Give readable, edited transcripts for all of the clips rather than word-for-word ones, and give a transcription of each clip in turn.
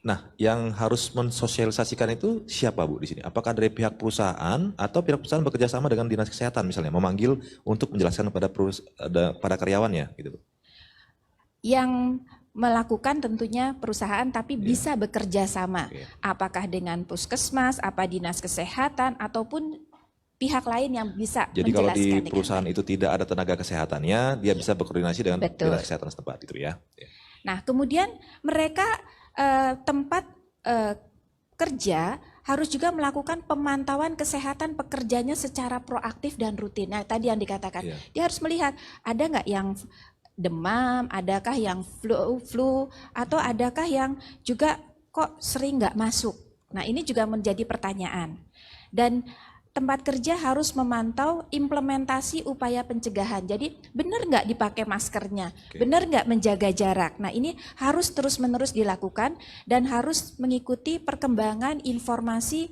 Nah, yang harus mensosialisasikan itu siapa Bu di sini? Apakah dari pihak perusahaan atau pihak perusahaan bekerja sama dengan dinas kesehatan misalnya memanggil untuk menjelaskan pada karyawannya gitu Bu? Yang melakukan tentunya perusahaan tapi bisa bekerja sama. Oke. Apakah dengan puskesmas, apa dinas kesehatan ataupun pihak lain yang bisa Jadi kalau menjelaskan di dengan perusahaan baik. itu tidak ada tenaga kesehatannya, dia bisa berkoordinasi dengan Betul. dinas kesehatan setempat itu ya. Nah, kemudian mereka tempat kerja harus juga melakukan pemantauan kesehatan pekerjanya secara proaktif dan rutin. Nah, tadi yang dikatakan, dia harus melihat ada nggak yang demam, adakah yang flu, atau adakah yang juga kok sering nggak masuk. Nah, ini juga menjadi pertanyaan. Dan tempat kerja harus memantau implementasi upaya pencegahan. Jadi benar nggak dipakai maskernya, benar nggak menjaga jarak. Nah, ini harus terus-menerus dilakukan dan harus mengikuti perkembangan informasi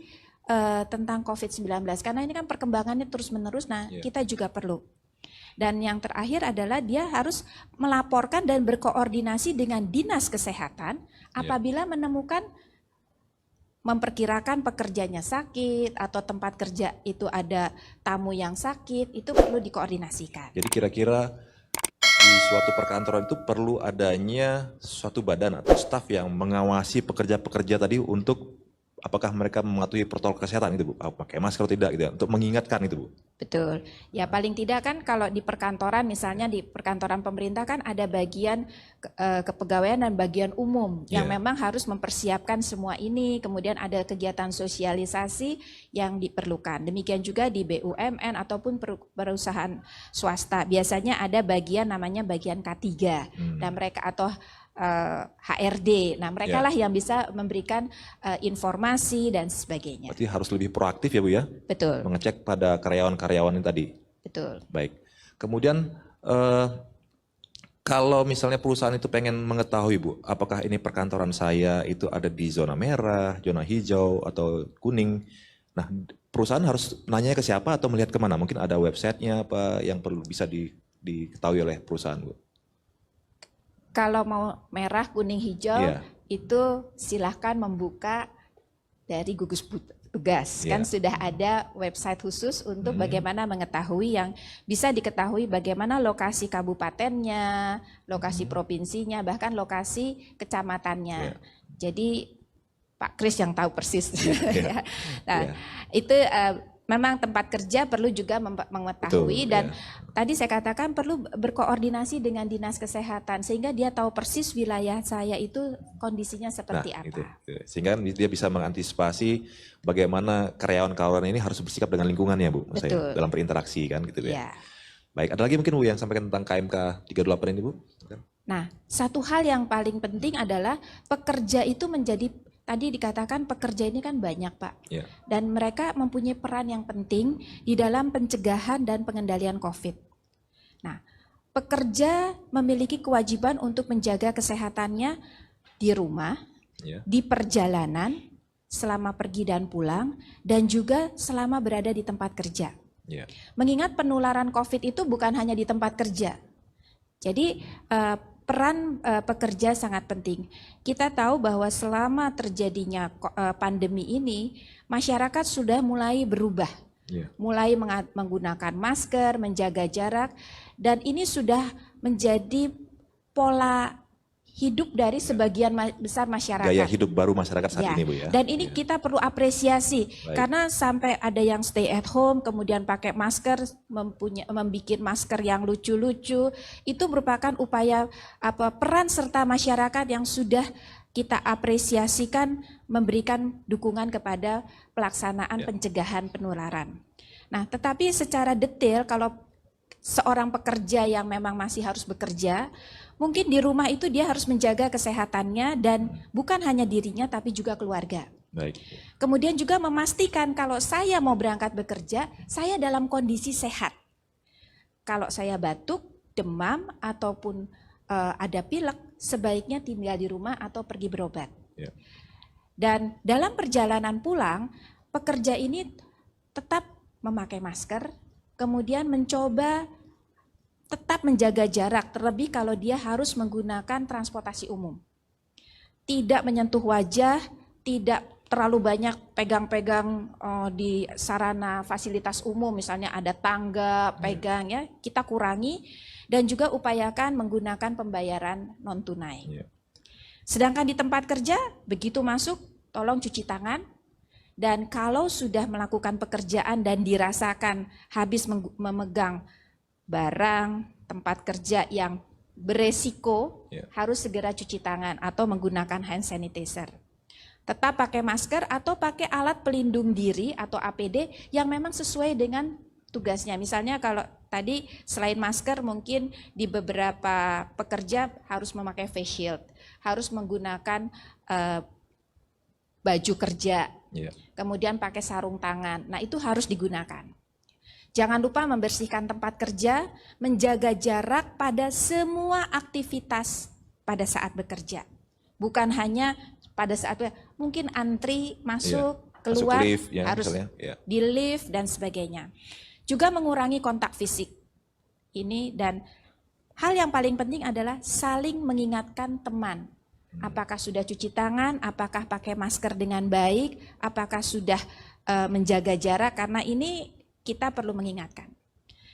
tentang COVID-19. Karena ini kan perkembangannya terus-menerus, nah kita juga perlu. Dan yang terakhir adalah dia harus melaporkan dan berkoordinasi dengan dinas kesehatan apabila menemukan memperkirakan pekerjanya sakit atau tempat kerja itu ada tamu yang sakit, itu perlu dikoordinasikan. Jadi kira-kira di suatu perkantoran itu perlu adanya suatu badan atau staf yang mengawasi pekerja-pekerja tadi untuk apakah mereka mematuhi protokol kesehatan itu Bu, pakai masker atau tidak gitu ya, untuk mengingatkan itu Bu. Betul, ya paling tidak kan kalau di perkantoran misalnya di perkantoran pemerintah kan ada bagian kepegawaian dan bagian umum yang memang harus mempersiapkan semua ini, kemudian ada kegiatan sosialisasi yang diperlukan. Demikian juga di BUMN ataupun perusahaan swasta biasanya ada bagian namanya bagian K3 dan mereka atau HRD. Nah, mereka lah yang bisa memberikan informasi dan sebagainya. Berarti harus lebih proaktif ya Bu ya? Betul. Mengecek pada karyawan-karyawan ini tadi. Betul. Baik. Kemudian kalau misalnya perusahaan itu pengen mengetahui Bu, apakah ini perkantoran saya itu ada di zona merah, zona hijau atau kuning. Nah, perusahaan harus nanya ke siapa atau melihat kemana? Mungkin ada websitenya apa yang perlu bisa diketahui oleh perusahaan Bu? Kalau mau merah, kuning, hijau, itu silahkan membuka dari gugus tugas. Kan sudah ada website khusus untuk bagaimana mengetahui yang bisa diketahui bagaimana lokasi kabupatennya, lokasi provinsinya, bahkan lokasi kecamatannya. Jadi Pak Kris yang tahu persis. Nah, itu memang tempat kerja perlu juga mengetahui. Betul, dan tadi saya katakan perlu berkoordinasi dengan dinas kesehatan sehingga dia tahu persis wilayah saya itu kondisinya seperti apa. Itu. Sehingga dia bisa mengantisipasi bagaimana karyawan-karyawan ini harus bersikap dengan lingkungannya Bu, saya, dalam berinteraksi kan gitu ya. Baik, ada lagi mungkin Bu yang sampaikan tentang KMK 38 ini Bu? Nah, satu hal yang paling penting adalah pekerja itu menjadi tadi dikatakan pekerja ini kan banyak Pak, dan mereka mempunyai peran yang penting di dalam pencegahan dan pengendalian COVID. Nah, pekerja memiliki kewajiban untuk menjaga kesehatannya di rumah, di perjalanan, selama pergi dan pulang, dan juga selama berada di tempat kerja. Mengingat penularan COVID itu bukan hanya di tempat kerja, jadi peran pekerja sangat penting. Kita tahu bahwa selama terjadinya pandemi ini, masyarakat sudah mulai berubah. Mulai menggunakan masker, menjaga jarak, dan ini sudah menjadi pola hidup dari sebagian besar masyarakat. Gaya hidup baru masyarakat saat ini Bu ya. Dan ini kita perlu apresiasi. Karena sampai ada yang stay at home, kemudian pakai masker, membuat masker yang lucu-lucu, itu merupakan upaya peran serta masyarakat yang sudah kita apresiasikan memberikan dukungan kepada pelaksanaan pencegahan penularan. Nah, tetapi secara detail kalau seorang pekerja yang memang masih harus bekerja, mungkin di rumah itu dia harus menjaga kesehatannya dan bukan hanya dirinya tapi juga keluarga. Kemudian juga memastikan kalau saya mau berangkat bekerja, saya dalam kondisi sehat. Kalau saya batuk, demam ataupun ada pilek, sebaiknya tinggal di rumah atau pergi berobat. Dan dalam perjalanan pulang, pekerja ini tetap memakai masker, kemudian mencoba tetap menjaga jarak, terlebih kalau dia harus menggunakan transportasi umum. tidak menyentuh wajah, tidak terlalu banyak pegang-pegang di sarana fasilitas umum, misalnya ada tangga, pegang ya, kita kurangi, dan juga upayakan menggunakan pembayaran non tunai. Sedangkan di tempat kerja, begitu masuk, tolong cuci tangan, dan kalau sudah melakukan pekerjaan dan dirasakan habis memegang barang tempat kerja yang beresiko, harus segera cuci tangan atau menggunakan hand sanitizer. Tetap pakai masker atau pakai alat pelindung diri atau APD yang memang sesuai dengan tugasnya. Misalnya kalau tadi selain masker mungkin di beberapa pekerja harus memakai face shield, harus menggunakan baju kerja, kemudian pakai sarung tangan. Nah itu harus digunakan. Jangan lupa membersihkan tempat kerja, menjaga jarak pada semua aktivitas pada saat bekerja. Bukan hanya pada saat mungkin antri masuk, keluar, lift, harus di lift dan sebagainya. Juga mengurangi kontak fisik. Ini dan hal yang paling penting adalah saling mengingatkan teman. Apakah sudah cuci tangan, apakah pakai masker dengan baik, apakah sudah menjaga jarak, karena ini kita perlu mengingatkan.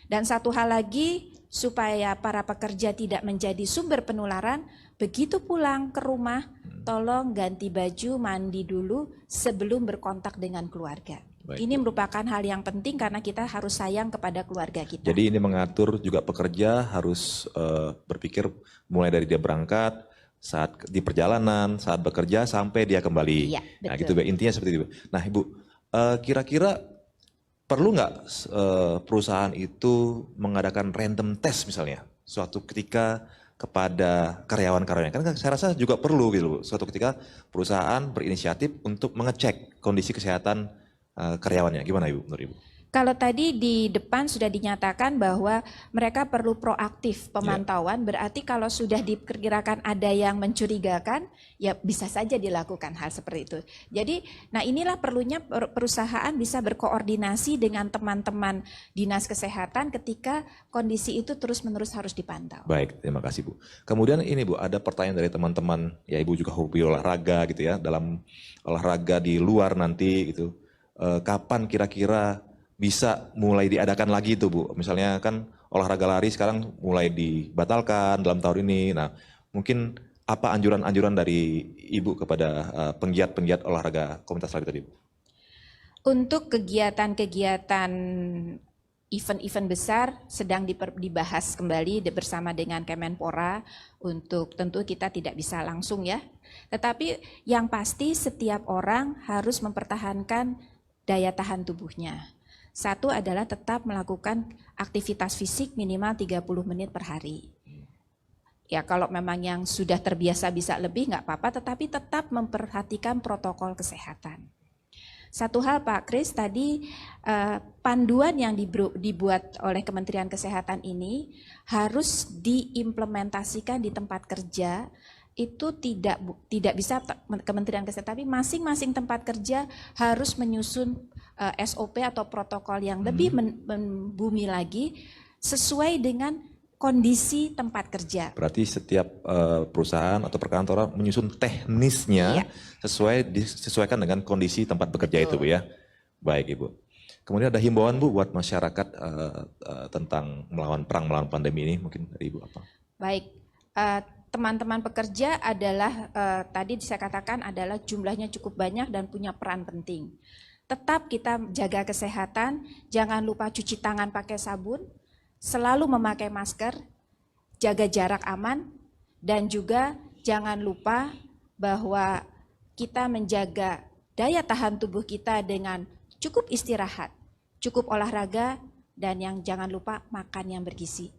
Dan satu hal lagi, supaya para pekerja tidak menjadi sumber penularan, begitu pulang ke rumah, tolong ganti baju, mandi dulu sebelum berkontak dengan keluarga. Baik. Ini merupakan hal yang penting karena kita harus sayang kepada keluarga kita. Jadi ini mengatur juga pekerja harus berpikir mulai dari dia berangkat, saat di perjalanan, saat bekerja, sampai dia kembali. Iya, Nah betul. gitu, intinya seperti itu. Nah Ibu, kira-kira perlu nggak perusahaan itu mengadakan random test misalnya suatu ketika kepada karyawan-karyawannya? Kan saya rasa juga perlu gitu loh. Suatu ketika perusahaan berinisiatif untuk mengecek kondisi kesehatan karyawannya. Gimana Ibu, menurut Ibu? Kalau tadi di depan sudah dinyatakan bahwa mereka perlu proaktif pemantauan, berarti kalau sudah diperkirakan ada yang mencurigakan, ya bisa saja dilakukan hal seperti itu. Jadi, nah inilah perlunya perusahaan bisa berkoordinasi dengan teman-teman dinas kesehatan ketika kondisi itu terus-menerus harus dipantau. Baik, terima kasih Bu. Kemudian ini Bu, ada pertanyaan dari teman-teman, ya Ibu juga hobi olahraga gitu ya, dalam olahraga di luar nanti gitu, kapan kira-kira bisa mulai diadakan lagi itu Bu? Misalnya kan olahraga lari sekarang mulai dibatalkan dalam tahun ini. Nah mungkin apa anjuran-anjuran dari Ibu kepada penggiat-penggiat olahraga komunitas lari tadi Bu? Untuk kegiatan-kegiatan event-event besar sedang dibahas kembali bersama dengan Kemenpora, untuk tentu kita tidak bisa langsung ya. Tetapi yang pasti setiap orang harus mempertahankan daya tahan tubuhnya. Satu adalah tetap melakukan aktivitas fisik minimal 30 menit per hari. Ya kalau memang yang sudah terbiasa bisa lebih nggak apa-apa, tetapi tetap memperhatikan protokol kesehatan. Satu hal Pak Kris, tadi panduan yang dibuat oleh Kementerian Kesehatan ini harus diimplementasikan di tempat kerja. Itu tidak bisa Kementerian Kesehatan, tapi masing-masing tempat kerja harus menyusun SOP atau protokol yang lebih membumi lagi sesuai dengan kondisi tempat kerja. Berarti setiap perusahaan atau perkantoran menyusun teknisnya disesuaikan dengan kondisi tempat bekerja. Betul. Itu Bu ya. Baik Ibu. Kemudian ada himbauan Bu buat masyarakat tentang perang melawan pandemi ini, mungkin dari Ibu apa? Baik. Teman-teman pekerja adalah tadi saya katakan adalah jumlahnya cukup banyak dan punya peran penting. Tetap kita jaga kesehatan, jangan lupa cuci tangan pakai sabun, selalu memakai masker, jaga jarak aman, dan juga jangan lupa bahwa kita menjaga daya tahan tubuh kita dengan cukup istirahat, cukup olahraga, dan yang jangan lupa makan yang bergizi.